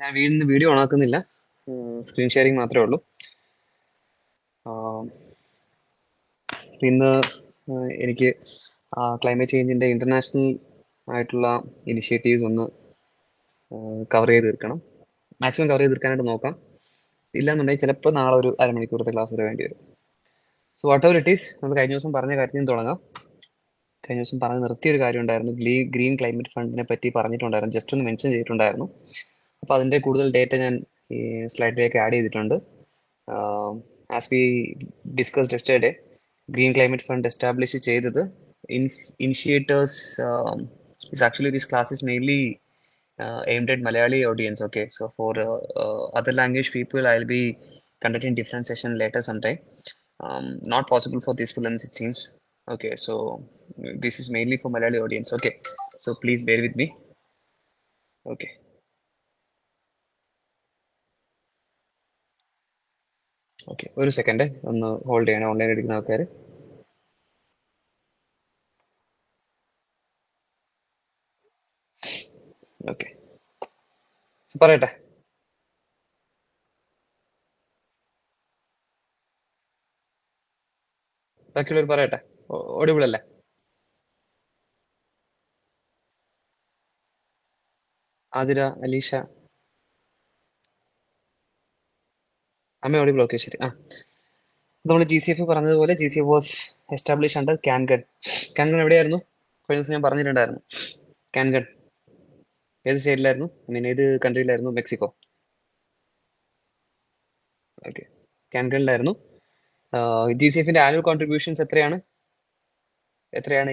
ഞാൻ video ഓണാക്കുന്നില്ല, screen sharing മാത്രമേ ഉള്ളൂ. ആം, ഇന്ന് എനിക്ക് ക്ലൈമറ്റ് ചേഞ്ചിൻ്റെ ഇൻ്റർനാഷണൽ ആയിട്ടുള്ള ഇനിഷ്യേറ്റീവ്സ് ഒന്ന് കവർ ചെയ്ത് തീർക്കണം. മാക്സിമം കവർ ചെയ്ത് തീർക്കാനായിട്ട് നോക്കാം. ഇല്ലാന്നുണ്ടെങ്കിൽ ചിലപ്പോൾ നാളെ ഒരു അരമണിക്കൂറത്തെ ക്ലാസ് വരെ വേണ്ടി വരും. So what ever it is, നമ്മൾ കഴിഞ്ഞ ദിവസം പറഞ്ഞ കാര്യത്തിൽ നിന്ന് തുടങ്ങാം. കഴിഞ്ഞ ദിവസം പറഞ്ഞ് നിർത്തിയൊരു കാര്യം ഉണ്ടായിരുന്നു, ഗ്രീൻ ക്ലൈമറ്റ് ഫണ്ടിനെ പറ്റി പറഞ്ഞിട്ടുണ്ടായിരുന്നു, ജസ്റ്റ് ഒന്ന് മെൻഷൻ ചെയ്തിട്ടുണ്ടായിരുന്നു. അപ്പോൾ അതിൻ്റെ കൂടുതൽ ഡേറ്റ ഞാൻ ഈ സ്ലൈഡിലേക്ക് ആഡ് ചെയ്തിട്ടുണ്ട്. As we discussed yesterday, green climate fund establish ചെയ്തത് ഇനിഷ്യേറ്റേഴ്സ് is actually this class is mainly aimed at Malayali audience. Okay, so for other language people, I'll be conducting different session later sometime. Not possible for these films, it seems. Okay, so this is mainly for Malayali audience. Okay, so please bear with me. Okay. Okay, ഒരു second ഒന്ന് hold ചെയ്യണം, online എടുക്കുന്ന ആൾക്കാർ. Okay, പറയട്ടെ. ബാക്കിയുള്ളവർ പറയട്ടെ, audible അല്ലേ? ആതിര, അലീഷ, അമ്മ ഓഡിബിൾ? ഓക്കെ, ശരി. നമ്മൾ GCF പറഞ്ഞതുപോലെ GCF വാസ് എസ്റ്റാബ്ലിഷ് അണ്ടർ കാൻഗൺ. കാൻഗൺ എവിടെയായിരുന്നു? കഴിഞ്ഞ ദിവസം ഞാൻ പറഞ്ഞിട്ടുണ്ടായിരുന്നു. കാൻഗൺ ഏത് സ്റ്റേറ്റിലായിരുന്നു? ഐ മീൻ ഏത് കൺട്രിയിലായിരുന്നു? മെക്സിക്കോ. ഓക്കെ, കാൻഗണിലായിരുന്നു. GCFന്റെ ആനുവൽ കോൺട്രിബ്യൂഷൻസ് എത്രയാണ്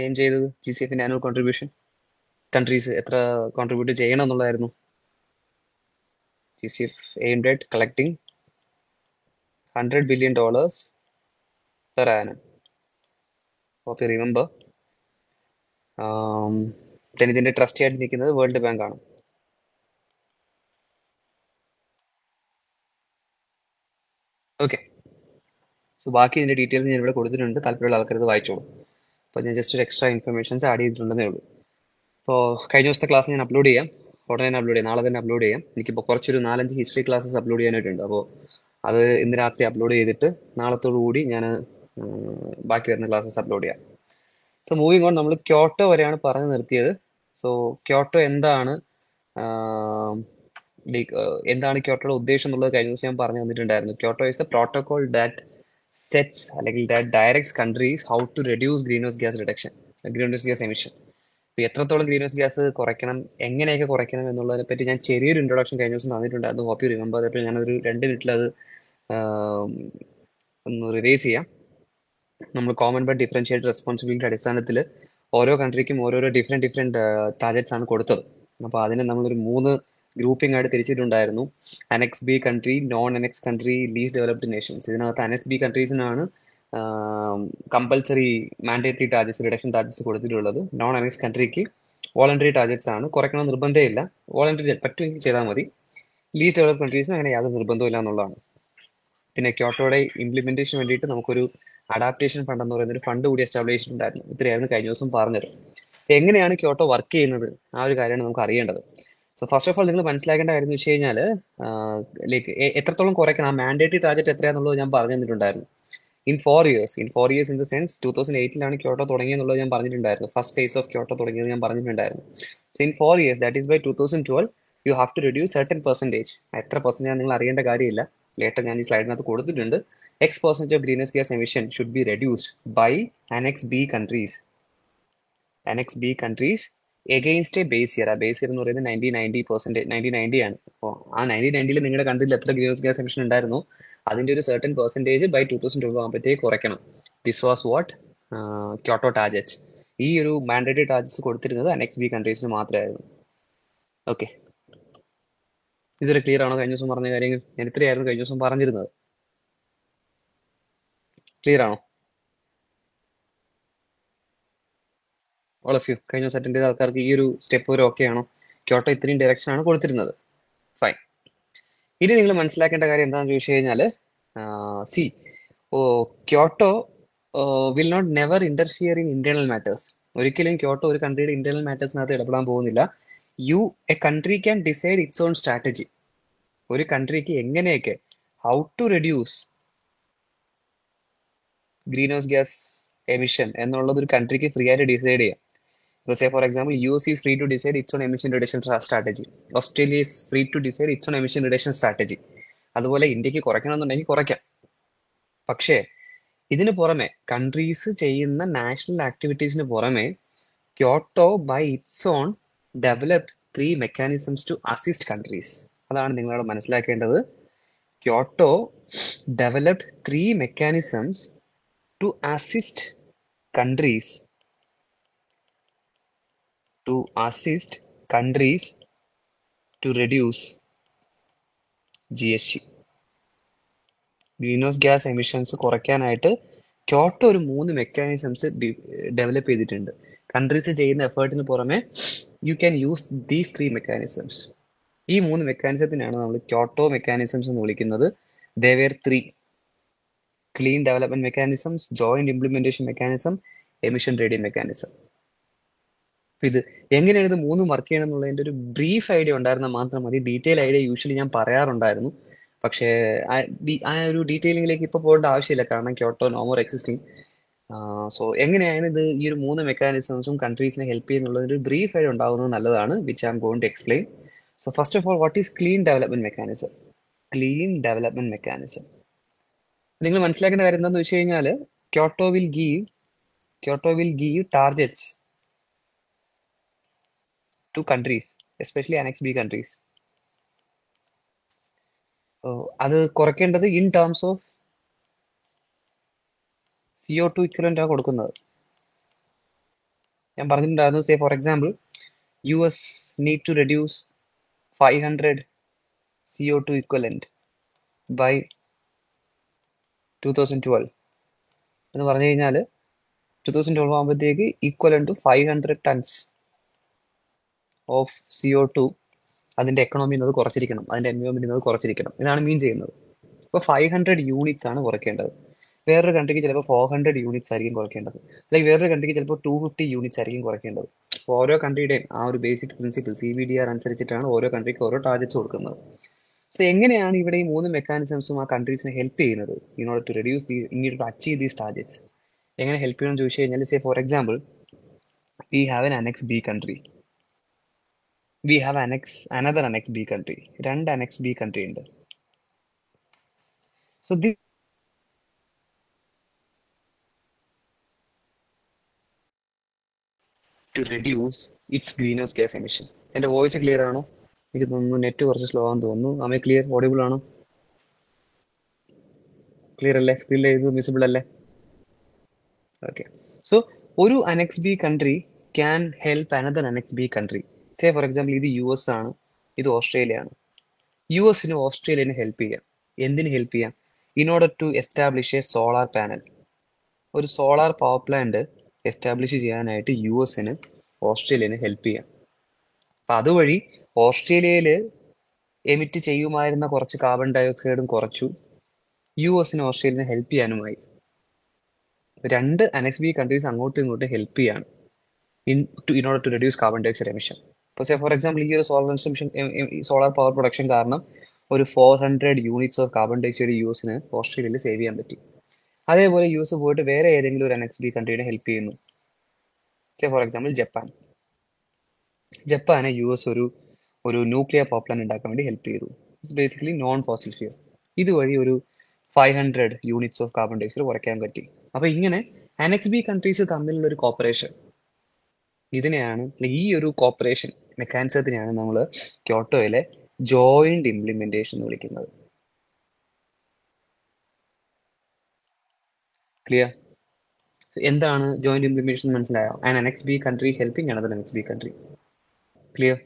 എയിം ചെയ്തത്? GCFന്റെ ആനുവൽ കോൺട്രിബ്യൂഷൻ കൺട്രീസ് എത്ര കോൺട്രിബ്യൂട്ട് ചെയ്യണം എന്നുള്ളതായിരുന്നു? GCF aimed at collecting $100 billion per annum. Hope you remember. then ഇതിന്റെ ട്രസ്റ്റി ആയിട്ട് നിൽക്കുന്നത് വേൾഡ് ബാങ്ക് ആണ്. ഓക്കെ, സോ ബാക്കി ഇതിന്റെ ഡീറ്റെയിൽസ് ഞാൻ ഇവിടെ കൊടുത്തിട്ടുണ്ട്, താല്പര്യമുള്ള ആൾക്കാർ ഇത് വായിച്ചോളൂ. അപ്പോൾ ഞാൻ ജസ്റ്റ് ഒരു എക്സ്ട്രാ ഇൻഫർമേഷൻസ് ആഡ് ചെയ്തിട്ടുണ്ടെന്നേ ഉള്ളൂ. അപ്പോൾ കഴിഞ്ഞ ദിവസത്തെ ക്ലാസ് ഞാൻ അപ്ലോഡ് ചെയ്യാം, ഉടനെ തന്നെ അപ്ലോഡ് ചെയ്യാം, നാളെ തന്നെ അപ്ലോഡ് ചെയ്യാം. എനിക്കിപ്പോൾ കുറച്ചൊരു 4-5 ഹിസ്റ്ററി ക്ലാസ്സസ് അപ്ലോഡ് ചെയ്യാനായിട്ടുണ്ട്. അപ്പോൾ അത് ഇന്ന് രാത്രി അപ്ലോഡ് ചെയ്തിട്ട് നാളത്തോടു കൂടി ഞാൻ ബാക്കി വരുന്ന ക്ലാസ്സസ് അപ്ലോഡ് ചെയ്യാം. സോ മൂവിങ് ഓൺ, നമ്മൾ ക്യോട്ടോ വരെയാണ് പറഞ്ഞു നിർത്തിയത്. സോ ക്യോട്ടോ എന്താണ്, എന്താണ് ക്യോട്ടോയുടെ ഉദ്ദേശം എന്നുള്ളത് കഴിഞ്ഞ ദിവസം ഞാൻ പറഞ്ഞു തന്നിട്ടുണ്ടായിരുന്നു. Kyoto is a protocol that sets അല്ലെങ്കിൽ that directs countries how to reduce green house gas emission. ഇപ്പോൾ എത്രത്തോളം ഗ്രീൻ ഹൗസ് ഗ്യാസ് കുറയ്ക്കണം, എങ്ങനെയൊക്കെ കുറയ്ക്കണം എന്നുള്ളതിനെ പറ്റി ഞാൻ ചെറിയൊരു ഇൻട്രൊഡക്ഷൻ കഴിഞ്ഞ ദിവസം തന്നിട്ടുണ്ടായിരുന്നു. Hope you remember. അപ്പോൾ ഞാനൊരു 2 മിനിറ്റിൽ അത് ഒന്ന് റിവൈസ് ചെയ്യാം. നമ്മൾ കോമൺ ബട്ട് ഡിഫറൻഷിയേറ്റ് റെസ്പോൺസിബിലിറ്റി അടിസ്ഥാനത്തിൽ ഓരോ കൺട്രിക്കും ഓരോരോ ഡിഫറെൻറ്റ് ടാർഗറ്റ്സ് ആണ് കൊടുത്തത്. അപ്പോൾ അതിനെ നമ്മളൊരു 3 ഗ്രൂപ്പിംഗ് ആയിട്ട് തിരിച്ചിട്ടുണ്ടായിരുന്നു. Annex B country, non Annex country, least developed nations. ഇതിനകത്ത് അനെക്സ് ബി കൺട്രീസിനാണ് കമ്പൽസറി മാൻഡേറ്ററി റിഡക്ഷൻ ടാർജറ്റ്സ് കൊടുത്തിട്ടുള്ളത്. നോൺ അനെക്സ് കൺട്രിക്ക് വോളണ്ടറി ടാർജറ്റ്സ് ആണ്, കുറയ്ക്കണം നിർബന്ധമില്ല, വോളണ്ടറി പറ്റുമെങ്കിൽ ചെയ്താൽ മതി. ലീസ്റ്റ് ഡെവലപ്ഡ് കൺട്രീസിന് അങ്ങനെ യാതൊരു നിർബന്ധമില്ല എന്നുള്ളതാണ്. പിന്നെ ക്യോട്ടോയുടെ ഇംപ്ലിമെന്റേഷന് വേണ്ടിയിട്ട് നമുക്കൊരു അഡാപ്റ്റേഷൻ ഫണ്ട് എന്ന് പറയുന്ന ഒരു ഫണ്ട് കൂടി എസ്റ്റാബ്ലിഷ് ചെയ്തിട്ടുണ്ടായിരുന്നു. ഇത്രയായിരുന്നു കഴിഞ്ഞ ദിവസം പറഞ്ഞത്. എങ്ങനെയാണ് ക്യോട്ടോ വർക്ക് ചെയ്യുന്നത്, ആ ഒരു കാര്യമാണ് നമുക്ക് അറിയേണ്ടത്. സോ ഫസ്റ്റ് ഓഫ് ഓൾ നിങ്ങൾ മനസ്സിലാക്കേണ്ട കാര്യം എന്ന് വെച്ച് കഴിഞ്ഞാൽ, ലൈക്ക് എത്രത്തോളം കുറയ്ക്കണം, ആ മാൻഡേറ്ററി ടാർഗറ്റ് എത്രയാണെന്നുള്ളത് ഞാൻ പറഞ്ഞു തന്നിട്ടുണ്ടായിരുന്നു. In 4 years in the sense 2008 ഞാൻ തുടങ്ങിയെന്നുള്ളത് ഞാൻ പറഞ്ഞിട്ടുണ്ടായിരുന്നു. ഫസ്റ്റ് ഫേസ് ഓഫ് ക്യോട്ടോ തുടങ്ങിയത് ഞാൻ പറഞ്ഞിട്ടുണ്ടായിരുന്നു. So in 4 years, that is by 2012, you have to reduce certain percentage. എത്ര പെർസെൻറ്റേജ് നിങ്ങൾ അറിയേണ്ട കാര്യമില്ല, ലേറ്റർ ഞാൻ ഈ സ്ലൈഡിനകത്ത് കൊടുത്തിട്ടുണ്ട്. X% of greenhouse gas emission should be reduced by Annex B countries. Annex B countries against a base year. ആ base year എന്ന് പറയുന്നത് 1990 ആണ്. അപ്പോൾ ആ 1990 നിങ്ങളുടെ കൺട്രിയിൽ എത്ര ഗ്രീൻഹൗസ് ഗ്യാസ് എമിഷൻ ഉണ്ടായിരുന്നു, അതിൻ്റെ ഒരു സർട്ടൻ പെർസെൻറ്റേജ് ബൈ 2012 ആകുമ്പോഴത്തേക്ക് കുറയ്ക്കണം. This was what Kyoto targets. ഈ ഒരു മാൻഡേറ്ററി ടാർജറ്റ്സ് കൊടുത്തിരുന്നത് അനെക്സ് ബി കൺട്രീസിന് മാത്രമായിരുന്നു. ഓക്കെ, ഇതൊരു ക്ലിയർ ആണോ? കഴിഞ്ഞ ദിവസം പറഞ്ഞ കാര്യങ്ങൾ ഞാൻ ഇത്രയായിരുന്നു കഴിഞ്ഞ ദിവസം പറഞ്ഞിരുന്നത്. ക്ലിയർ ആണോ ഓൾ ഓഫ് യു? കഴിഞ്ഞ ദിവസം അറ്റൻഡ് ചെയ്ത ആൾക്കാർക്ക് ഈ ഒരു സ്റ്റെപ്പ് ഒരു ഓക്കെ ആണോ? ക്യോട്ടോ ഇത്രയും ഡയറക്ഷൻ ആണ് കൊടുത്തിരുന്നത്. ഫൈൻ. ഇനി നിങ്ങൾ മനസ്സിലാക്കേണ്ട കാര്യം എന്താണെന്ന് ചോദിച്ചു കഴിഞ്ഞാൽ, see Kyoto will not never interfere in internal matters. ഒരിക്കലും ക്യോട്ടോ ഒരു കൺട്രിയുടെ ഇന്റേണൽ മാറ്റേഴ്സിനകത്ത് ഇടപെടാൻ പോകുന്നില്ല. A country can decide its own strategy. ഒരു കൺട്രിക്ക് എങ്ങനെയൊക്കെ how to reduce green house gas emission എന്നുള്ളത് ഒരു കൺട്രിക്ക് ഫ്രീ ആയിട്ട് ഡിസൈഡ് ചെയ്യാം. ഇപ്പോൾ say for example U S is free to decide its own emission reduction strategy. Australia is free to decide its own emission reduction strategy. അതുപോലെ ഇന്ത്യക്ക് കുറയ്ക്കണമെന്നുണ്ടെങ്കിൽ കുറയ്ക്കാം. പക്ഷേ ഇതിന് പുറമെ കൺട്രീസ് ചെയ്യുന്ന നാഷണൽ ആക്ടിവിറ്റീസിന് പുറമെ Kyoto by its own developed 3 mechanisms to assist countries. അതാണ് നിങ്ങളോട് മനസ്സിലാക്കേണ്ടത്. Kyoto developed 3 mechanisms to assist countries to assist countries to reduce GHG. Green house gas emissions കുറയ്ക്കാനായിട്ട് ക്യോട്ടോ ഒരു 3 മെക്കാനിസംസ് ഡെവലപ്പ് ചെയ്തിട്ടുണ്ട്. കൺട്രീസ് ചെയ്യുന്ന എഫേർട്ടിന് പുറമെ you can use these 3 mechanisms. ഈ 3 മെക്കാനിസത്തിനാണ് നമ്മൾ ക്യോട്ടോ മെക്കാനിസംസ് എന്ന് വിളിക്കുന്നത്. They were 3: clean development mechanisms, joint implementation mechanism, emission trading mechanism. ഇത് എങ്ങനെയാണ് ഇത് മൂന്നും വർക്ക് ചെയ്യണം എന്നുള്ളതിന്റെ ഒരു ബ്രീഫ് ഐഡിയ ഉണ്ടായിരുന്നാൽ മാത്രം മതി. ഡീറ്റെയിൽ ഐഡിയ യൂഷ്വലി ഞാൻ പറയാറുണ്ടായിരുന്നു, പക്ഷേ ആ ഒരു ഡീറ്റെയിലിംഗിലേക്ക് ഇപ്പോൾ പോകേണ്ട ആവശ്യമില്ല, കാരണം Kyoto no more existing. So എങ്ങനെയാണ് ഇത് ഈ ഒരു 3 മെക്കാനിസംസും കൺട്രീസിനെ ഹെൽപ്പ് ചെയ്യുന്നുള്ളത് ഒരു ബ്രീഫ് ഐഡിയ ഉണ്ടാകുന്നത് നല്ലതാണ്, which I'm going to explain. So first of all, what is clean development mechanism? Clean development mechanism നിങ്ങൾ മനസ്സിലാക്കേണ്ട കാര്യം എന്താണെന്ന് വെച്ച് കഴിഞ്ഞാൽ, Kyoto will give targets to countries, especially Annex B countries. അത് കുറയ്ക്കേണ്ടത് in terms of CO2 equivalent ആണ് കൊടുക്കുന്നത്. ഞാൻ പറഞ്ഞിട്ടുണ്ടായിരുന്നു, say for example US need to reduce 500 CO2 equivalent by 2012 എന്ന് പറഞ്ഞു കഴിഞ്ഞാൽ 2012 ആകുമ്പോഴത്തേക്ക് equivalent to 500 tons of CO2 അതിന്റെ എക്കണോമിയിൽ നിന്ന് കുറച്ചിരിക്കണം, അതിന്റെ എൻവയോൺമെന്റിൽ നിന്ന് കുറച്ചിരിക്കണം. ഇതാണ് മീൻ ചെയ്യുന്നത്. ഇപ്പോൾ 500 യൂണിറ്റ്സ് ആണ് കുറയ്ക്കേണ്ടത്. വേറൊരു കൺട്രിക്ക് ചിലപ്പോൾ 400 യൂണിറ്റ്സ് ആയിരിക്കും കുറയ്ക്കേണ്ടത്, അല്ലെങ്കിൽ വേറൊരു കൺട്രിക്ക് ചിലപ്പോൾ 250 യൂണിറ്റ്സ് ആയിരിക്കും കുറയ്ക്കേണ്ടത്. അപ്പോൾ ഓരോ കൺട്രിയുടെയും ആ ഒരു ബേസിക് പ്രിൻസിപ്പിൾ CBDR അനുസരിച്ചിട്ടാണ് ഓരോ കൺട്രിക്ക് ഓരോ ടാർഗറ്റ്സ് കൊടുക്കുന്നത്. സോ എങ്ങനെയാണ് ഇവിടെ ഈ 3 മെക്കാനിസംസും ആ കൺട്രീസിനെ ഹെൽപ്പ് ചെയ്യുന്നത് in order to reduce to achieve these targets? എങ്ങനെ ഹെൽപ്പ് ചെയ്യണമെന്ന് ചോദിച്ചു കഴിഞ്ഞാൽ, say for example we have an Annex B country. We have another Annex B country. രണ്ട് Annex B country ഉണ്ട്. So this to reduce its greenhouse gas emission. എൻ്റെ voice clear ആണോ? എനിക്ക് തോന്നുന്നു നെറ്റ് കുറച്ച് സ്ലോ ആണെന്ന് തോന്നുന്നു. ആമേ ക്ലിയർ, ഓഡിബിൾ ആണോ? ക്ലിയർ അല്ലേ? സ്ക്രീനിൽ ഇത് വിസിബിൾ അല്ലേ? ഓക്കെ. സോ ഒരു Annex B country can help another Annex B country. Say for example ഇത് US ആണ്, ഇത് ഓസ്ട്രേലിയ ആണ്. US-ന് ഓസ്ട്രേലിയനെ ഹെൽപ്പ് ചെയ്യാം. എന്തിന് ഹെൽപ്പ് ചെയ്യാം? In order to establish a solar panel. ഒരു സോളാർ പവർ പ്ലാന്റ് എസ്റ്റാബ്ലിഷ് ചെയ്യാനായിട്ട് US-ന് ഓസ്ട്രേലിയനെ ഹെൽപ്പ് ചെയ്യാം. അപ്പം അതുവഴി ഓസ്ട്രേലിയയിൽ എമിറ്റ് ചെയ്യുമായിരുന്ന കുറച്ച് കാർബൺ ഡയോക്സൈഡും കുറച്ചു, US-ന് ഓസ്ട്രേലിയനെ ഹെൽപ്പ് ചെയ്യാനുമായി. രണ്ട് Annex B കൺട്രീസ് അങ്ങോട്ടും ഇങ്ങോട്ടും ഹെൽപ്പ് ചെയ്യാണ് in order to reduce carbon dioxide emission. ഇപ്പോൾ സേ ഫോർ എക്സാമ്പിൾ ഈ ഒരു സോളാർ പവർ പ്രൊഡക്ഷൻ കാരണം ഒരു 400 യൂണിറ്റ്സ് ഓഫ് കാർബൺ ഡയോക്സൈഡ് US-ന് ഓസ്ട്രേലിയയിൽ സേവ് ചെയ്യാൻ പറ്റി. അതേപോലെ US പോയിട്ട് വേറെ ഏതെങ്കിലും ഒരു Annex B കൺട്രീനെ ഹെൽപ്പ് ചെയ്യുന്നു. സേ ഫോർ എക്സാമ്പിൾ ജപ്പാനെ US ഒരു ന്യൂക്ലിയർ പവർ പ്ലാന്റ് ഉണ്ടാക്കാൻ വേണ്ടി ഹെൽപ്പ് ചെയ്തു. It's basically non fossil fuel. ഇതുവഴി ഒരു 500 യൂണിറ്റ്സ് ഓഫ് കാർബൺ ഡയോക്സൈഡ് കുറയ്ക്കാൻ പറ്റി. അപ്പോൾ ഇങ്ങനെ Annex B കൺട്രീസ് തമ്മിലുള്ള ഒരു കോപ്പറേഷൻ, ഇതിനെയാണ്, ഈ ഒരു കോപ്പറേഷൻ മെക്കാനിസത്തിനെയാണ് നമ്മൾ ക്യോട്ടോയിലെ ജോയിന്റ് ഇംപ്ലിമെന്റേഷൻ എന്ന് വിളിക്കുന്നത്. ക്ലിയർ? എന്താണ് ജോയിന്റ് ഇംപ്ലിമെന്റേഷൻ മനസ്സിലായോ? And Annex B country helping another Annex B country. Clear?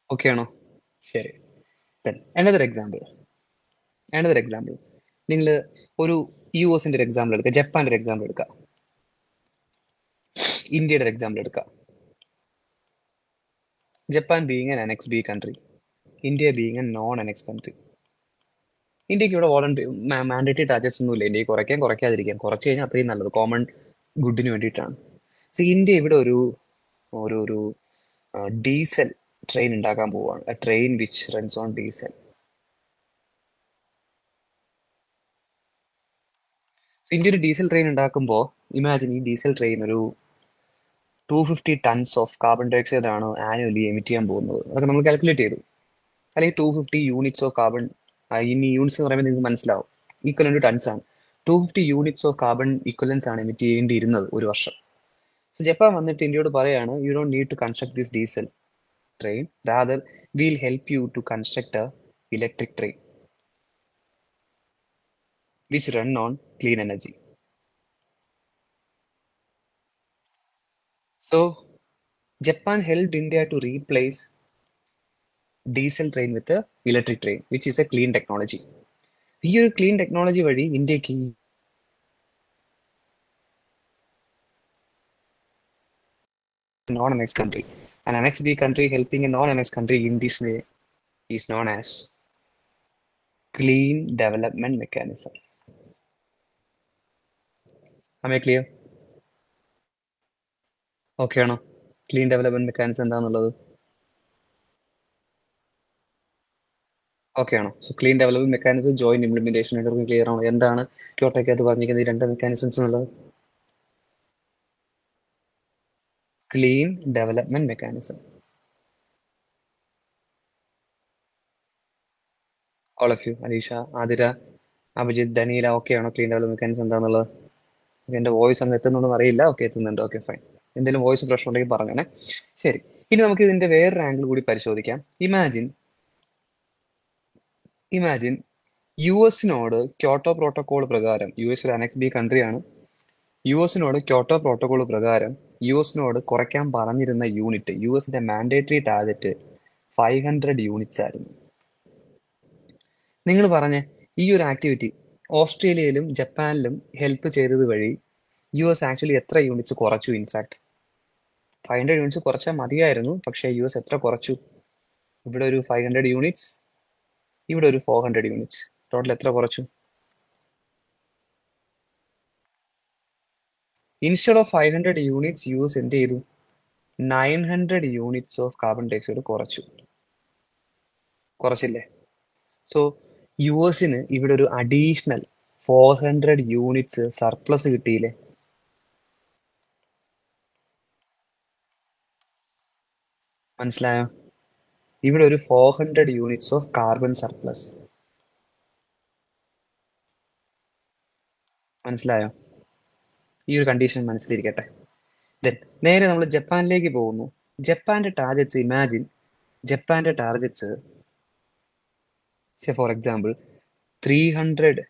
Okay ആണോ? ശരി. another example നിങ്ങൾ ഒരു US-ന്റെ ഒരു എക്സാമ്പിൾ എടുക്കുക, ജപ്പാന്റെ ഒരു എക്സാമ്പിൾ എടുക്കുക, ഇന്ത്യയുടെ ഒരു എക്സാമ്പിൾ എടുക്കുക. Japan being an Annex B country, India being A non Annex country. ഇന്ത്യക്ക് ഇവിടെ മാൻഡേറ്ററി ടാർഗറ്റ്സ് ഒന്നും ഇല്ല. ഇന്ത്യക്ക് കുറയ്ക്കാതിരിക്കാം. കുറച്ച് കഴിഞ്ഞാൽ അത്രയും നല്ലത്, കോമൺ ഗുഡിന് വേണ്ടിയിട്ടാണ്. സോ ഇന്ത്യ ഇവിടെ ഒരു ഡീസൽ ട്രെയിൻ ഉണ്ടാക്കാൻ പോവുകയാണ്. A train which runs on diesel. India ഒരു ഡീസൽ ട്രെയിൻ ഉണ്ടാക്കുമ്പോൾ ഇമാജിൻ ഈ ഡീസൽ ട്രെയിൻ ഒരു 250 tons of carbon dioxide ആണ് ആനുവലി എമിറ്റ് ചെയ്യാൻ പോകുന്നത്. അതൊക്കെ നമ്മൾ കാൽക്കുലേറ്റ് ചെയ്തു. അല്ലെങ്കിൽ 250 യൂണിറ്റ്സ് ഓഫ് കാർബൺ, ഇനി യൂണിറ്റ്സ് എന്ന് പറയുമ്പോൾ നിങ്ങൾക്ക് മനസ്സിലാവും, ഈക്വലൻ ടു ടൺസ് ആണ്. 250 യൂണിറ്റ്സ് ഓഫ് കാർബൺ ഈക്വലൻസ് ആണ് എമിറ്റ് ചെയ്യേണ്ടിയിരുന്നത് ഒരു വർഷം. സോ ജപ്പാൻ വന്നിട്ട് ഇന്ത്യയോട് പറയാണ്, you don't need to construct this diesel train, rather we'll help you to construct a electric train which run on clean energy. So Japan helped India to replace diesel train with a electric train, which is a clean technology. ഈ ഒരു clean technology വഴി ഇന്ത്യക്ക് non-annex country, an annexed country helping a non-annex country in this way is known as clean development mechanism. Am I clear? Okay ആണോ? Clean development mechanism എന്താണെന്നുള്ളത് okay ആണോ? So clean development mechanism, joint implementation എല്ലാവർക്കും clear ആണോ? എന്താണ് ക്യോട്ടോയ്ക്കകത്ത് പറഞ്ഞിരിക്കുന്നത് ഈ രണ്ട് മെക്കാനിസംസ് എന്നുള്ളത്? Clean development mechanism. All of you, Alisha, Athira, Abhijith, Daniela, okay ആണോ? ക്ലീൻ ഡെവലപ്മെന്റ് മെക്കാനിസം എന്താണെന്നുള്ളത്? എന്റെ വോയിസ് അങ്ങ് എത്തുന്നുണ്ടെന്ന് അറിയില്ല. ഓക്കെ, എത്തുന്നുണ്ട്. Okay, fine. എന്തെങ്കിലും വോയിസ് പ്രശ്നം ഉണ്ടെങ്കിൽ പറഞ്ഞേ. ശരി, ഇനി നമുക്ക് ഇതിന്റെ വേറൊരു ആംഗിൾ കൂടി പരിശോധിക്കാം. ഇമാജിൻ യു എസിനോട് ക്യോട്ടോ പ്രോട്ടോകോൾ പ്രകാരം, യു എസ് ഒരു അനക്സ് ബി കൺട്രിയാണ്, യു എസിനോട് ക്യോട്ടോ പ്രോട്ടോകോൾ പ്രകാരം യു എസിനോട് കുറയ്ക്കാൻ പറഞ്ഞിരുന്ന യൂണിറ്റ്, യു എസിന്റെ മാൻഡേറ്ററി ടാർഗറ്റ് 500 യൂണിറ്റ്സ് ആയിരുന്നു. നിങ്ങൾ പറഞ്ഞ ഈ ഒരു ആക്ടിവിറ്റി ഓസ്ട്രേലിയയിലും ജപ്പാനിലും ഹെൽപ്പ് ചെയ്തത് വഴി യു എസ് ആക്ച്വലി എത്ര യൂണിറ്റ്സ് കുറച്ചു? ഇൻഫാക്ട് 500 യൂണിറ്റ്സ് കുറച്ചാൽ മതിയായിരുന്നു, പക്ഷേ യു എസ് എത്ര കുറച്ചു? ഇവിടെ ഒരു 500 യൂണിറ്റ്സ്, ഇവിടെ ഒരു 400 യൂണിറ്റ്സ്, ടോട്ടൽ എത്ര കുറച്ചു? Instead of 500 units U S എന്ത് ചെയ്തു? 900 units of carbon dioxide കുറച്ചില്ലേ? സോ യു എസിന് ഇവിടെ ഒരു അഡീഷണൽ 400 യൂണിറ്റ്സ് സർപ്ലസ് കിട്ടിയില്ലേ? മനസ്സിലായോ? ഇവിടെ ഒരു 400 യൂണിറ്റ്സ് ഓഫ് കാർബൺ സർപ്ലസ്. മനസ്സിലായോ? ഈ ഒരു കണ്ടീഷൻ മനസ്സിലിരിക്കട്ടെ. ദെൻ നേരെ നമ്മൾ ജപ്പാനിലേക്ക് പോകുന്നു. ജപ്പാന്റെ ടാർഗറ്റ്സ് ഫോർ എക്സാമ്പിൾ 300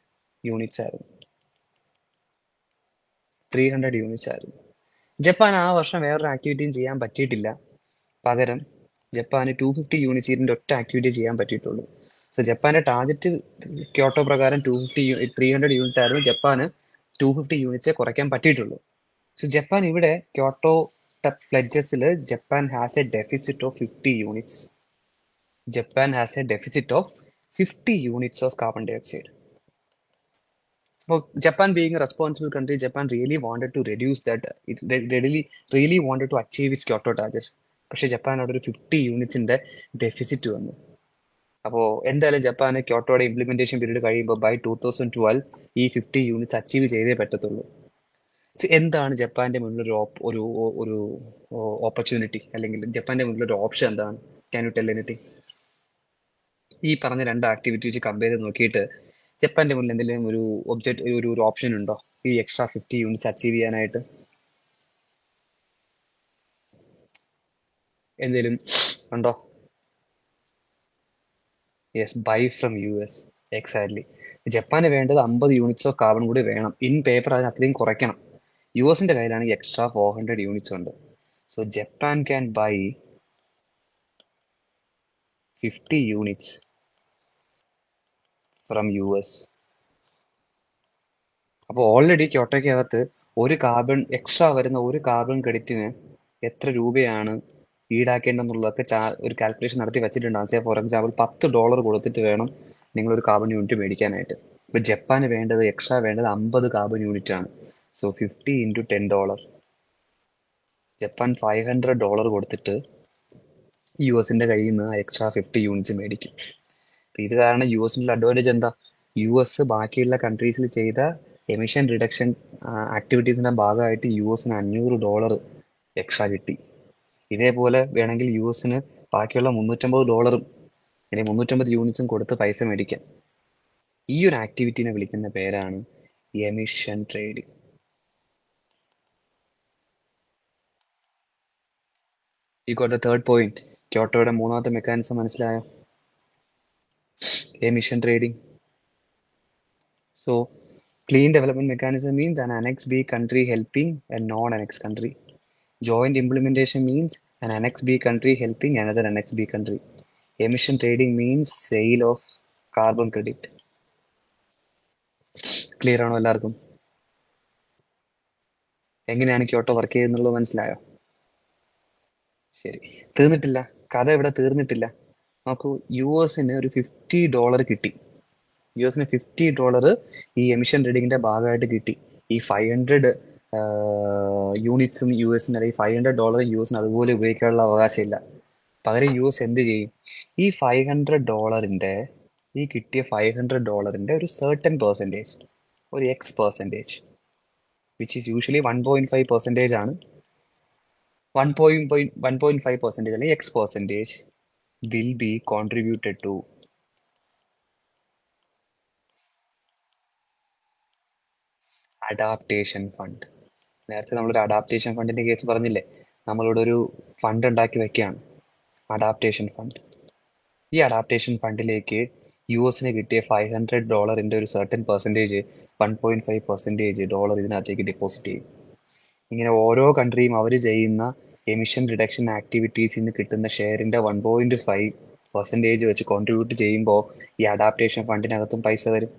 യൂണിറ്റ്സ് ആയിരുന്നു. 300 യൂണിറ്റ്സ് ആയിരുന്നു. ജപ്പാൻ ആ വർഷം വേറൊരു ആക്ടിവിറ്റിയും ചെയ്യാൻ പറ്റിയിട്ടില്ല. പകരം ജപ്പാന് 250 യൂണിറ്റ്സ് ഇതിന്റെ ഒറ്റ ആക്ടിവിറ്റി ചെയ്യാൻ പറ്റിയിട്ടുള്ളൂ. സോ ജപ്പാന്റെ ടാർഗറ്റ് ക്യോട്ടോ പ്രകാരം 300 യൂണിറ്റ് ആയിരുന്നു. ജപ്പാന് 250 യൂണിറ്റ്സേ കുറയ്ക്കാൻ പറ്റിയിട്ടുള്ളൂ. സോ ജപ്പാൻ ഇവിടെ ക്യോട്ടോ പ്ലെഡ്ജസിൽ Japan has a deficit of 50 units. Japan has a deficit of 50 units of carbon dioxide. അപ്പോൾ Japan being a responsible country, Japan really wanted to reduce that, really wanted to achieve its Kyoto targets. പക്ഷേ Japan അവിടെ ഒരു 50 യൂണിറ്റ്സിന്റെ deficit വന്നു. അപ്പോൾ എന്തായാലും ജപ്പാന് ക്യോട്ടോയുടെ implementation period കഴിയുമ്പോൾ by 2012 ഈ 50 യൂണിറ്റ്സ് അച്ചീവ് ചെയ്തേ പറ്റത്തുള്ളൂ. എന്താണ് ജപ്പാന്റെ മുന്നിൽ ഒരു ഒരു ഓപ്പർച്യൂണിറ്റി, അല്ലെങ്കിൽ ജപ്പാന്റെ മുന്നിൽ ഒരു ഓപ്ഷൻ എന്താണ്? Can you tell anything? ഈ പറഞ്ഞ രണ്ട് ആക്ടിവിറ്റി വെച്ച് കമ്പയർ ചെയ്ത് നോക്കിയിട്ട് ജപ്പാന്റെ മുന്നിൽ എന്തെങ്കിലും ഒരു ഓപ്ഷൻ ഉണ്ടോ ഈ എക്സ്ട്രാ 50 യൂണിറ്റ്സ് അച്ചീവ് ചെയ്യാനായിട്ട്? എന്തെങ്കിലും ഉണ്ടോ? Yes, by from U S. Exactly. ജപ്പാന് വേണ്ടത് 50 യൂണിറ്റ്സ് ഓഫ് കാർബൺ കൂടി വേണം. ഇൻ പേപ്പർ അതിന് അത്രയും കുറയ്ക്കണം. യു എസിന്റെ കയ്യിലാണെങ്കിൽ എക്സ്ട്രാ 400 യൂണിറ്റ്സ് ഉണ്ട്. So Japan can buy 50 units from U S. അപ്പോൾ ഓൾറെഡി ക്യോട്ടോയ്ക്കകത്ത് എക്സ്ട്രാ വരുന്ന ഒരു കാർബൺ ക്രെഡിറ്റിന് എത്ര രൂപയാണ് ഈടാക്കേണ്ടെന്നുള്ളതൊക്കെ ഒരു കാൽക്കുലേഷൻ നടത്തി വെച്ചിട്ടുണ്ടാകും. ഫോർ എക്സാമ്പിൾ $10 കൊടുത്തിട്ട് വേണം നിങ്ങളൊരു കാർബൺ യൂണിറ്റ് മേടിക്കാനായിട്ട്. ഇപ്പം ജപ്പാന് എക്സ്ട്രാ വേണ്ടത് 50 കാർബൺ യൂണിറ്റ് ആണ്. സോ 50 × $10. ജപ്പാൻ $500 കൊടുത്തിട്ട് യു എസിന്റെ കയ്യിൽ നിന്ന് എക്സ്ട്രാ 50 യൂണിറ്റ്സ് മേടിക്കും. അപ്പൊ ഇത് കാരണം യു എസിനുള്ള അഡ്വാൻറ്റേജ് എന്താ? യു എസ് ബാക്കിയുള്ള കൺട്രീസിൽ ചെയ്ത എമിഷൻ റിഡക്ഷൻ ആക്ടിവിറ്റീസിന്റെ ഭാഗമായിട്ട് യു എസിന് $500 എക്സ്ട്രാ കിട്ടി. ഇതേപോലെ വേണമെങ്കിൽ യു എസിന് ബാക്കിയുള്ള $350 അല്ലെങ്കിൽ 350 യൂണിറ്റ്സും കൊടുത്ത് പൈസ മേടിക്കാം. ഈ ഒരു ആക്ടിവിറ്റിനെ വിളിക്കുന്ന പേരാണ് എമിഷൻ ട്രേഡിംഗ്. ഈ ഗോട്ട് ദ തേർഡ് പോയിന്റ്. ക്യോട്ടോയുടെ മൂന്നാമത്തെ മെക്കാനിസം മനസ്സിലായോ? Emission trading. So clean development mechanism means an Annex B country helping a non-Annex country. Joint implementation means an Annex B country helping another Annex B country. Emission trading means sale of carbon credit. Clear ആണോ എല്ലാവർക്കും? എങ്ങനെയാണ് Kyoto work ചെയ്യുന്നുള്ളത് മനസ്സിലായോ? ശരി, തീർന്നിട്ടില്ല, കഥ ഇവിടെ തീർന്നിട്ടില്ല. നോക്കൂ, യു എസിന് ഒരു $50 കിട്ടി. യു എസിന് $50 ഈ എമിഷൻ ട്രേഡിങ്ങിന്റെ ഭാഗമായിട്ട് കിട്ടി. ഈ 500 യൂണിറ്റ്സും യു എസിന്, അല്ലെങ്കിൽ $500 യു എസിന് അതുപോലെ ഉപയോഗിക്കാനുള്ള അവകാശമില്ല. പകരം യു എസ് എന്ത് ചെയ്യും? ഈ $500 ഈ കിട്ടിയ $500 ഒരു സർട്ടൻ പെർസെൻറ്റേജ്, ഒരു X%, വിച്ച് ഈസ് യൂഷ്വലി 1.5% ആണ്. 1.5% അല്ലെങ്കിൽ X% will be contributed to adaptation fund. നേരത്തെ നമ്മളൊരു അഡാപ്റ്റേഷൻ ഫണ്ടിന്റെ കേസ് പറഞ്ഞില്ലേ? നമ്മളിവിടെ ഒരു ഫണ്ട് ഉണ്ടാക്കി വെക്കുകയാണ്, അഡാപ്റ്റേഷൻ ഫണ്ട്. ഈ അഡാപ്റ്റേഷൻ ഫണ്ടിലേക്ക് യു എസിന് കിട്ടിയ $500 ഒരു സർട്ടൻ പെർസെൻറ്റേജ്, 1.5% ഇതിനകത്തേക്ക് ഡെപ്പോസിറ്റ് ചെയ്യും. ഇങ്ങനെ ഓരോ കൺട്രിയും അവർ ചെയ്യുന്ന എമിഷൻ റിഡക്ഷൻ ആക്ടിവിറ്റീസിൽ നിന്ന് കിട്ടുന്ന ഷെയറിന്റെ 1.5% വെച്ച് കോൺട്രിബ്യൂട്ട് ചെയ്യുമ്പോൾ ഈ അഡാപ്റ്റേഷൻ ഫണ്ടിനകത്തും പൈസ വരും.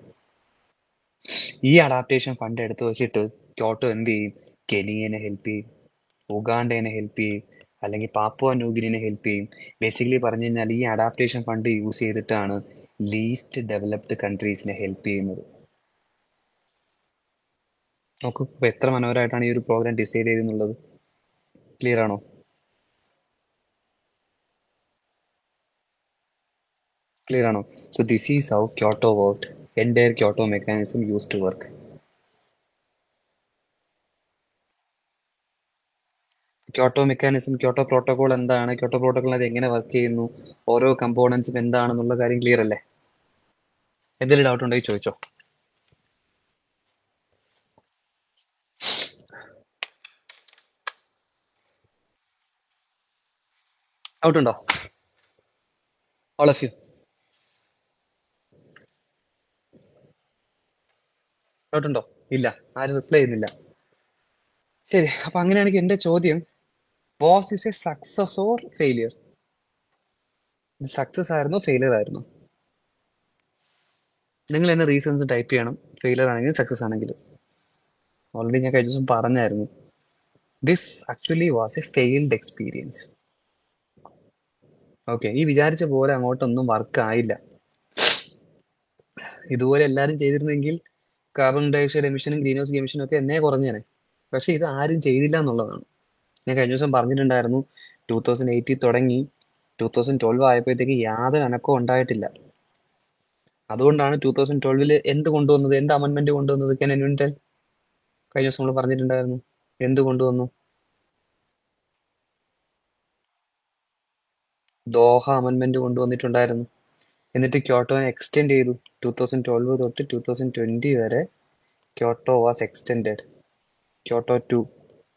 ഈ അഡാപ്റ്റേഷൻ ഫണ്ട് എടുത്തു വെച്ചിട്ട് ക്യോട്ടോ എന്ത് ചെയ്യും? കെനിയനെ ഹെൽപ്പ് ചെയ്യും, ഉഗാണ്ടേനെ ഹെൽപ്പ് ചെയ്യും, അല്ലെങ്കിൽ പാപ്പുവ ന്യൂഗിനിനെ ഹെൽപ്പ് ചെയ്യും. ബേസിക്കലി പറഞ്ഞു കഴിഞ്ഞാൽ ഈ അഡാപ്റ്റേഷൻ ഫണ്ട് യൂസ് ചെയ്തിട്ടാണ് ലീസ്റ്റ് ഡെവലപ്ഡ് കൺട്രീസിനെ ഹെൽപ്പ് ചെയ്യുന്നത്. നോക്കൂ, ഇപ്പൊ എത്ര മനോഹരമായിട്ടാണ് ഈ ഒരു പ്രോഗ്രാം ഡിസൈഡ് ചെയ്തെന്നുള്ളത്. ക്ലിയർ ആണോ? ക്ലിയർ ആണോ? So this is how Kyoto worked. Entire Kyoto mechanism use to work. Kyoto mechanism, Kyoto protocol എന്താണ്, ക്യോട്ടോ പ്രോട്ടോകോൾ അത് എങ്ങനെ വർക്ക് ചെയ്യുന്നു, ഓരോ കമ്പോണൻസും എന്താണെന്നുള്ള കാര്യം ക്ലിയർ അല്ലേ? എന്തെങ്കിലും ഡൗട്ട് ഉണ്ടെങ്കിൽ ചോദിച്ചോ. ഡൗട്ട് ഉണ്ടോ ഓൾ ഓഫ് യു? ഡൗട്ട് ഉണ്ടോ? ഇല്ല, ആരും റിപ്ലൈ ചെയ്യുന്നില്ല. ശരി, അപ്പൊ അങ്ങനെയാണെങ്കിൽ എന്റെ ചോദ്യം, was is A success or failure? ഇത് സക്സസ് ആയിരുന്നോ ഫെയിലിയർ ആയിരുന്നോ? നിങ്ങൾ എന്നെ റീസൺസ് ടൈപ്പ് ചെയ്യണം, ഫെയിലിയർ ആണെങ്കിലും സക്സസ് ആണെങ്കിലും. ഓൾറെഡി ഞാൻ കഴിഞ്ഞ ദിവസം പറഞ്ഞായിരുന്നു, this actually was A failed experience. Okay, ഈ വിചാരിച്ച പോലെ അങ്ങോട്ടൊന്നും വർക്ക് ആയില്ല. ഇതുപോലെ എല്ലാവരും ചെയ്തിരുന്നെങ്കിൽ കാർബൺ ഡയോക്സൈഡ് എമിഷനും ഗ്രീൻ ഹൗസ് എമിഷനും ഒക്കെ എന്നേ കുറഞ്ഞേനെ. പക്ഷെ ഇത് ആരും ചെയ്തില്ല എന്നുള്ളതാണ്. ഞാൻ കഴിഞ്ഞ ദിവസം പറഞ്ഞിട്ടുണ്ടായിരുന്നു, 2008 തുടങ്ങി 2012 ആയപ്പോഴത്തേക്ക് യാതൊരു അനക്കവും ഉണ്ടായിട്ടില്ല. അതുകൊണ്ടാണ് 2012 എന്ത് കൊണ്ടുവന്നത്, എന്ത് അമെന്റ്മെന്റ് കൊണ്ടുവന്നത്? Can anyone tell? കഴിഞ്ഞ ദിവസം നമ്മൾ പറഞ്ഞിട്ടുണ്ടായിരുന്നു, എന്ത് കൊണ്ടുവന്നു? ദോഹ അമെന്റ്മെന്റ് കൊണ്ടുവന്നിട്ടുണ്ടായിരുന്നു. എന്നിട്ട് ക്യോട്ടോനെ എക്സ്റ്റെൻഡ് ചെയ്തു. 2012 തൊട്ട് 2020 വരെ Kyoto was extended. Kyoto 2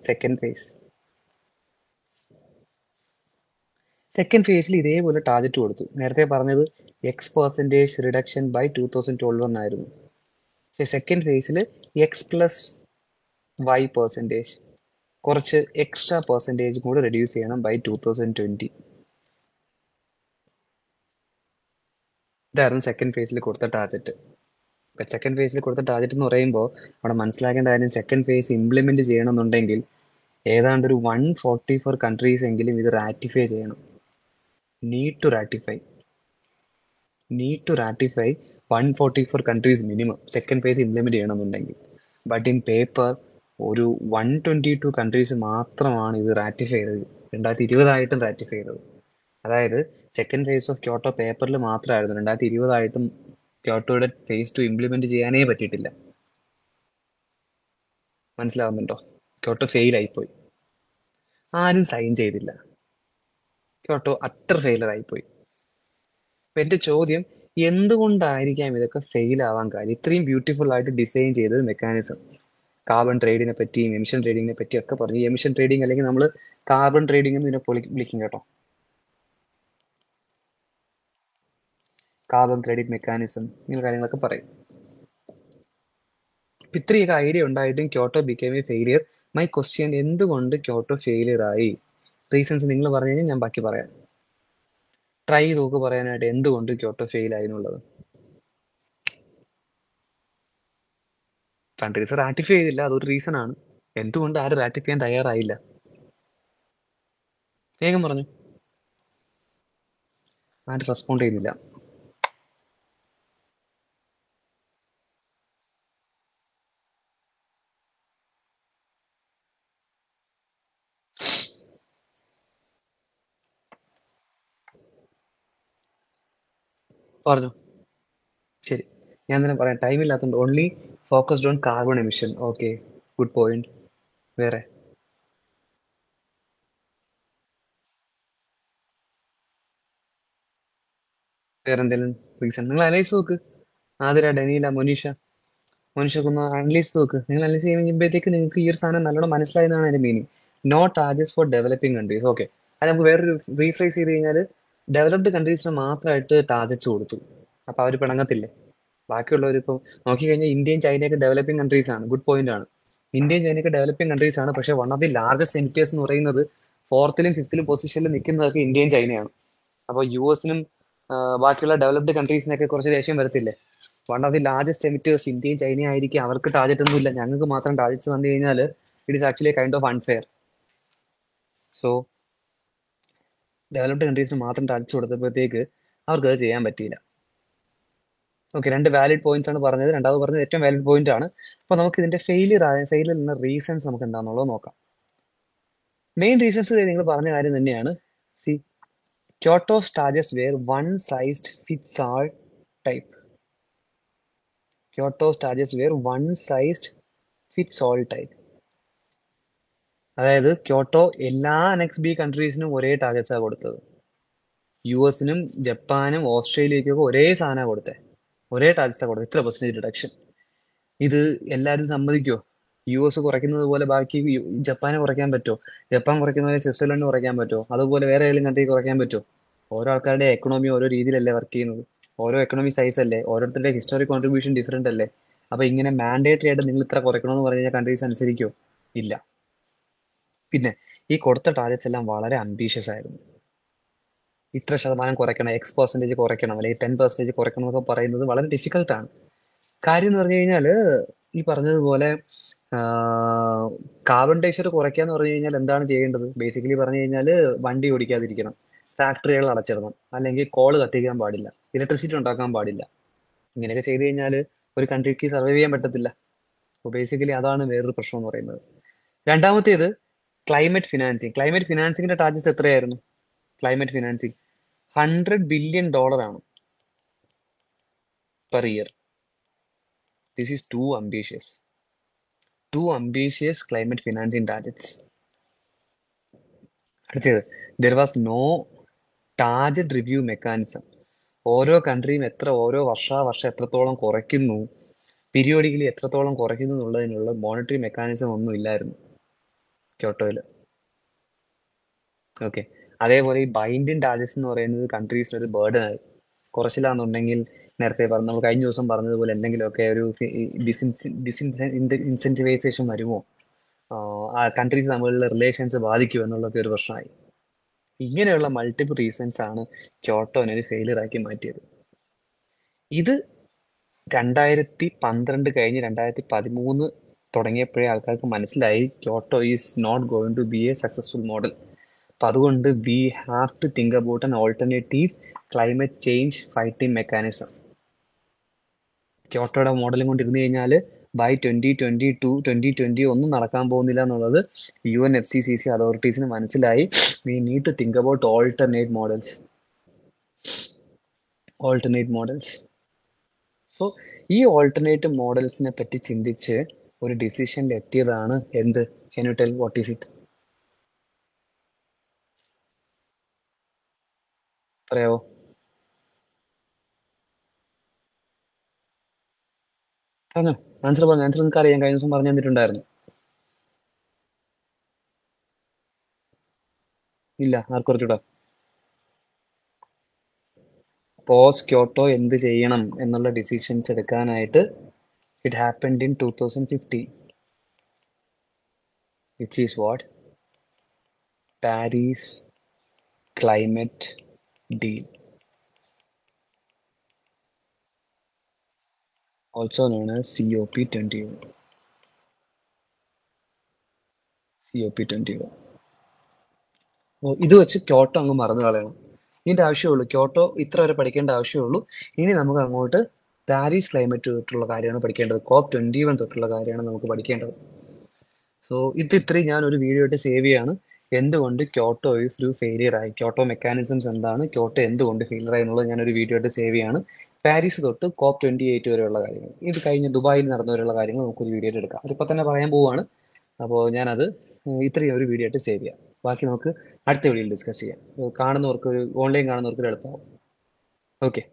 second phase. Second ഫേസിൽ ഇതേപോലെ ടാർജറ്റ് കൊടുത്തു. നേരത്തെ പറഞ്ഞത് X% റിഡക്ഷൻ ബൈ 2012 എന്നായിരുന്നു. പക്ഷെ സെക്കൻഡ് ഫേസിൽ X+Y%, കുറച്ച് എക്സ്ട്രാ പെർസെൻറ്റേജ് കൂടെ റെഡ്യൂസ് ചെയ്യണം ബൈ 2020. ഇതായിരുന്നു സെക്കൻഡ് ഫേസിൽ കൊടുത്ത ടാർജറ്റ്. ഇപ്പം സെക്കൻഡ് ഫേസിൽ കൊടുത്ത ടാർജറ്റ് എന്ന് പറയുമ്പോൾ അവിടെ മനസ്സിലാക്കേണ്ട കാര്യം, സെക്കൻഡ് ഫേസ് ഇംപ്ലിമെന്റ് ചെയ്യണമെന്നുണ്ടെങ്കിൽ ഏതാണ്ട് ഒരു 144 കൺട്രീസ് എങ്കിലും ഇത് റാറ്റിഫൈ ചെയ്യണം. Need to ratify 144 countries minimum second phase implement ചെയ്യണമെന്നുണ്ടെങ്കിൽ. ബട്ട് ഇൻ പേപ്പർ ഒരു 122 കൺട്രീസ് മാത്രമാണ് ഇത് റാറ്റിഫൈ ചെയ്തത്. 2020 റാറ്റിഫൈ ചെയ്തത്. അതായത് സെക്കൻഡ് ഫേസ് ഓഫ് ക്യോട്ടോ പേപ്പറിൽ മാത്രമായിരുന്നു, 2020 ക്യോട്ടോയുടെ ഫേസ് 2 ഇംപ്ലിമെന്റ് ചെയ്യാനേ പറ്റിയിട്ടില്ല. മനസ്സിലാവുന്നുണ്ടോ? ക്യോട്ടോ ഫെയിൽ ആയിപ്പോയി, ആരും സൈൻ ചെയ്തില്ല, ക്യോട്ടോ അട്ടർ ഫെയിലർ ആയിപ്പോയി. അപ്പൊ എന്റെ ചോദ്യം, എന്തുകൊണ്ടായിരിക്കാം ഇതൊക്കെ ഫെയിൽ ആവാൻ കാര്യം? ഇത്രയും ബ്യൂട്ടിഫുൾ ആയിട്ട് ഡിസൈൻ ചെയ്തൊരു മെക്കാനിസം, കാർബൺ ട്രേഡിനെ പറ്റിയും എമിഷൻ ട്രേഡിങ്ങിനെ പറ്റിയും ഒക്കെ പറഞ്ഞു. ഈ എമിഷൻ ട്രേഡിങ് അല്ലെങ്കിൽ നമ്മൾ കാർബൺ ട്രേഡിംഗ് എന്ന് ഇതിനെ വിളിക്കും കേട്ടോ, കാർബൺ ക്രെഡിറ്റ് മെക്കാനിസം, ഇങ്ങനെ കാര്യങ്ങളൊക്കെ പറയും. അപ്പൊ ഇത്രയൊക്കെ ഐഡിയ ഉണ്ടായിട്ടും Kyoto became A failure. My question, എന്തുകൊണ്ട് ക്യോട്ടോ ഫെയിലിയർ ആയി? റീസൺസ് നിങ്ങൾ പറഞ്ഞു കഴിഞ്ഞാൽ ഞാൻ ബാക്കി പറയാം. ട്രൈ നോക്ക് പറയാനായിട്ട് എന്തുകൊണ്ട് ക്യോട്ടോ ഫെയിൽ ആയി എന്നുള്ളത്. കൺട്രീസ് റാറ്റിഫൈ ചെയ്തില്ല, അതൊരു റീസൺ ആണ്. എന്തുകൊണ്ട് ആരും റാറ്റിഫൈ ചെയ്യാൻ തയ്യാറായില്ല? വേഗം പറഞ്ഞു. ആരും റെസ്പോണ്ട് ചെയ്യുന്നില്ല. പറഞ്ഞു. ശരി, ഞാൻ തന്നെ പറയാം, ടൈം ഇല്ലാത്തതുകൊണ്ട്. Only focused on carbon emission. Okay, good point. വേറെ വേറെ എന്തെങ്കിലും റീസൺ നിങ്ങൾ അനലൈസ് നോക്ക്. ആതിര, ഡെനീല, മനുഷ്യൊക്കെ ഒന്ന് അനലൈസ് നോക്ക്. നിങ്ങൾ അനലൈസ് ചെയ്യുമ്പോഴത്തേക്ക് നിങ്ങൾക്ക് ഈ ഒരു സാധനം നല്ലോണം മനസ്സിലായെന്നാണ് അതിന്റെ meaning. No targets for developing countries. Okay, അത് നമുക്ക് വേറൊരു റീഫ്രൈസ് ചെയ്ത് കഴിഞ്ഞാൽ, ഡെവലപ്ഡ് കൺട്രീസിന് മാത്രമായിട്ട് ടാർജറ്റ്സ് കൊടുത്തു, അപ്പൊ അവർ പിണങ്ങത്തില്ലേ? ബാക്കിയുള്ളവർ ഇപ്പോൾ നോക്കിക്കഴിഞ്ഞാൽ ഇന്ത്യയും ചൈനയൊക്കെ ഡെവലപ്പിംഗ് കൺട്രീസ് ആണ്, ഗുഡ് പോയിന്റ് ആണ്. ഇന്ത്യയും ചൈനയൊക്കെ ഡെവലപ്പിംഗ് കൺട്രീസ് ആണ്, പക്ഷേ one of the largest emitters എന്ന് പറയുന്നത് ഫോർത്തിലും ഫിഫ്തിലും പൊസിഷനിൽ നിൽക്കുന്നതൊക്കെ ഇന്ത്യയും ചൈനയാണ്. അപ്പോൾ യു എസിനും ബാക്കിയുള്ള ഡെവലപ്ഡ് കൺട്രീസിനൊക്കെ കുറച്ച് ദേഷ്യം വരത്തില്ലേ? One of the largest emitters ഇന്ത്യയും ചൈനയും ആയിരിക്കും, അവർക്ക് ടാർജറ്റ് ഒന്നും ഇല്ല, ഞങ്ങൾക്ക് മാത്രം ടാർജറ്റ്സ് വന്നു കഴിഞ്ഞാൽ it is actually kind of unfair. So developed കൺട്രീസിന് മാത്രം ടാർജറ്റ്സ് കൊടുത്തപ്പോഴത്തേക്ക് അവർക്ക് അത് ചെയ്യാൻ പറ്റിയില്ല. ഓക്കെ, രണ്ട് വാലിഡ് പോയിന്റ്സ് ആണ് പറഞ്ഞത്. രണ്ടാമത് പറഞ്ഞത് ഏറ്റവും വാലിഡ് പോയിന്റ് ആണ്. അപ്പൊ നമുക്ക് ഇതിന്റെ ഫെയിലിയർ നിന്ന് റീസൺസ് നമുക്ക് എന്താണെന്നുള്ളത് നോക്കാം. മെയിൻ റീസൺസ് നിങ്ങൾ പറഞ്ഞ കാര്യം തന്നെയാണ്. See, Kyoto's targets were one sized fits all type. Kyoto's targets were one sized fits all type. അതായത് ക്യോട്ടോ എല്ലാ അനെക്സ് ബി കൺട്രീസിനും ഒരേ ടാർജറ്റ്സാണ് കൊടുത്തത്. യു എസിനും ജപ്പാനും ഓസ്ട്രേലിയക്കൊക്കെ ഒരേ സാധനമാണ് കൊടുത്തത്, ഒരേ ടാർജറ്റ്സാണ് കൊടുത്തത്, ഇത്ര പെർസെന്റേജ് റിഡക്ഷൻ. ഇത് എല്ലാവരും സമ്മതിക്കോ? യു എസ് കുറയ്ക്കുന്നത് പോലെ ബാക്കി ജപ്പാനെ കുറയ്ക്കാൻ പറ്റുമോ? ജപ്പാൻ കുറയ്ക്കുന്ന പോലെ സ്വിറ്റ്സർലൻഡ് കുറയ്ക്കാൻ പറ്റുമോ? അതുപോലെ വേറെ ഏതെങ്കിലും കൺട്രി കുറയ്ക്കാൻ പറ്റുമോ? ഓരോ ആൾക്കാരുടെ എക്കണോമി ഓരോ രീതിയിലല്ലേ വർക്ക് ചെയ്യുന്നത്, ഓരോ എക്കണോമി സൈസ് അല്ലേ, ഓരോരുത്തരുടെ ഹിസ്റ്റോറിക് കോൺട്രിബ്യൂഷൻ ഡിഫറെന്റ് അല്ലേ. അപ്പൊ ഇങ്ങനെ മാൻഡേറ്ററി ആയിട്ട് നിങ്ങൾ ഇത്ര കുറയ്ക്കണമെന്ന് പറഞ്ഞു കഴിഞ്ഞാൽ കൺട്രീസ് അനുസരിക്കോ? ഇല്ല. പിന്നെ ഈ കൊടുത്ത ടാർഗറ്റ്സ് എല്ലാം വളരെ അംബീഷ്യസ് ആയിരുന്നു. ഇത്ര ശതമാനം കുറയ്ക്കണം, X% കുറയ്ക്കണം, അല്ലെങ്കിൽ 10% കുറയ്ക്കണം എന്നൊക്കെ പറയുന്നത് വളരെ ഡിഫിക്കൽട്ടാണ്. കാര്യം എന്ന് പറഞ്ഞു കഴിഞ്ഞാല്, ഈ പറഞ്ഞതുപോലെ കാർബൺ ഡയോക്സൈഡ് കുറയ്ക്കാന്ന് പറഞ്ഞു കഴിഞ്ഞാൽ എന്താണ് ചെയ്യേണ്ടത്? ബേസിക്കലി പറഞ്ഞു കഴിഞ്ഞാല് വണ്ടി ഓടിക്കാതിരിക്കണം, ഫാക്ടറികൾ അടച്ചിടണം, അല്ലെങ്കിൽ കോള് കത്തിക്കാൻ പാടില്ല, ഇലക്ട്രിസിറ്റി ഉണ്ടാക്കാൻ പാടില്ല. ഇങ്ങനെയൊക്കെ ചെയ്തു കഴിഞ്ഞാൽ ഒരു കൺട്രിക്ക് സർവൈവ് ചെയ്യാൻ പറ്റത്തില്ല. അപ്പോൾ ബേസിക്കലി അതാണ് വേറൊരു പ്രശ്നം എന്ന് പറയുന്നത്. രണ്ടാമത്തേത് ക്ലൈമറ്റ് ഫിനാൻസിങ്. ക്ലൈമറ്റ് ഫിനാൻസിങ്ങിന്റെ ടാർജറ്റ്സ് എത്രയായിരുന്നു? ക്ലൈമറ്റ് ഫിനാൻസിങ് $100 ബില്യൺ ആണ് per year. This is too ambitious. Too ambitious climate financing targets. അടുത്തത്, there was no target review mechanism. ഓരോ കൺട്രിയും ഓരോ വർഷം എത്രത്തോളം കുറയ്ക്കുന്നു, പീരിയോഡിക്കലി എത്രത്തോളം കുറയ്ക്കുന്നു എന്നുള്ളതിനുള്ള മോണിറ്ററി മെക്കാനിസം ഒന്നും ഇല്ലായിരുന്നു ക്യോട്ടോയിൽ. ഓക്കെ, അതേപോലെ ഈ ബൈൻഡിങ് ടാർജറ്റ്സ് എന്ന് പറയുന്നത് കൺട്രീസിന് ഒരു ബേർഡൻ ആയി. കുറച്ചില്ലാന്നുണ്ടെങ്കിൽ നേരത്തെ നമ്മൾ കഴിഞ്ഞ ദിവസം പറഞ്ഞതുപോലെ എന്തെങ്കിലുമൊക്കെ ഒരു ഇൻസെന്റിവൈസേഷൻ വരുമോ, ആ കൺട്രീസ് തമ്മിലുള്ള റിലേഷൻസ് ബാധിക്കുമോ എന്നുള്ളതൊക്കെ ഒരു പ്രശ്നമായി. ഇങ്ങനെയുള്ള മൾട്ടിപ്പിൾ റീസൺസ് ആണ് ക്യോട്ടോനെ ഒരു ഫെയിലിയർ ആക്കി മാറ്റിയത്. ഇത് 2012 കഴിഞ്ഞ് 2013 തുടങ്ങിയപ്പോഴേ ആൾക്കാർക്ക് മനസ്സിലായി Kyoto is not going to be a successful model. അപ്പം അതുകൊണ്ട് we have to think about an alternative climate change fighting mechanism. ക്യോട്ടോയുടെ മോഡലും കൊണ്ട് ഇരുന്ന് കഴിഞ്ഞാൽ ബൈ 2022 ഒന്നും നടക്കാൻ പോകുന്നില്ല എന്നുള്ളത് UNFCCC അതോറിറ്റീസിന് മനസ്സിലായി. We need to think about alternate models. So ഈ ഓൾട്ടർനേറ്റ് മോഡൽസിനെ പറ്റി ചിന്തിച്ച് ഒരു ഡിസിഷനിൽ എത്തിയതാണ് എന്ത്? Can you tell what is it? പറയാവോ? പറഞ്ഞോ. ആൻസർ പറഞ്ഞു. ആൻസർ നിങ്ങൾക്ക് അറിയാം, കഴിഞ്ഞ ദിവസം പറഞ്ഞു തന്നിട്ടുണ്ടായിരുന്നു. ഇല്ല, ആർക്കും കുറച്ചുകൂടാ. പോസ്റ്റ് ക്യോട്ടോ എന്ത് ചെയ്യണം എന്നുള്ള ഡിസിഷൻസ് എടുക്കാനായിട്ട് it happened in 2015, which is what? Paris climate deal, also known as COP21. COP21. ഇത് വെച്ച് ക്യോട്ടോ അങ്ങ് മറന്നു കളയണം. ഇതിന്റെ ആവശ്യമുള്ളൂ, ക്യോട്ടോ ഇത്ര വരെ പഠിക്കേണ്ട ആവശ്യമുള്ളൂ. ഇനി നമുക്ക് അങ്ങോട്ട് പാരീസ് ക്ലൈമറ്റ് തൊട്ടുള്ള കാര്യമാണ് പഠിക്കേണ്ടത്. COP21 തൊട്ടുള്ള കാര്യമാണ് നമുക്ക് പഠിക്കേണ്ടത്. സോ ഇത് ഇത്രയും ഞാൻ ഒരു വീഡിയോ ആയിട്ട് സേവ് ചെയ്യാണ്. എന്തുകൊണ്ട് ക്യോട്ടോ ഈസ് ഒരു ഫെയിലിയർ ആയി, ക്യോട്ടോ മെക്കാനിസംസ് എന്താണ്, ക്യോട്ടോ എന്തുകൊണ്ട് ഫെയിലിയർ ആയി എന്നുള്ളത് ഞാൻ ഒരു വീഡിയോ ആയിട്ട് സേവ് ചെയ്യാണ്. പാരീസ് തൊട്ട് COP28 വരെയുള്ള കാര്യങ്ങൾ, ഇത് കഴിഞ്ഞ് ദുബായിൽ നടന്നവരെയുള്ള കാര്യങ്ങൾ നമുക്കൊരു വീഡിയോ ആയിട്ട് എടുക്കാം. അതിപ്പോൾ തന്നെ പറയാൻ പോവുകയാണ്. അപ്പോൾ ഞാനത് ഇത്രയും ഒരു വീഡിയോ ആയിട്ട് സേവ് ചെയ്യാം. ബാക്കി നമുക്ക് അടുത്ത വീഡിയോയിൽ ഡിസ്കസ് ചെയ്യാം. കാണുന്നവർക്ക്, ഓൺലൈൻ കാണുന്നവർക്ക് എളുപ്പമാവും. ഓക്കെ.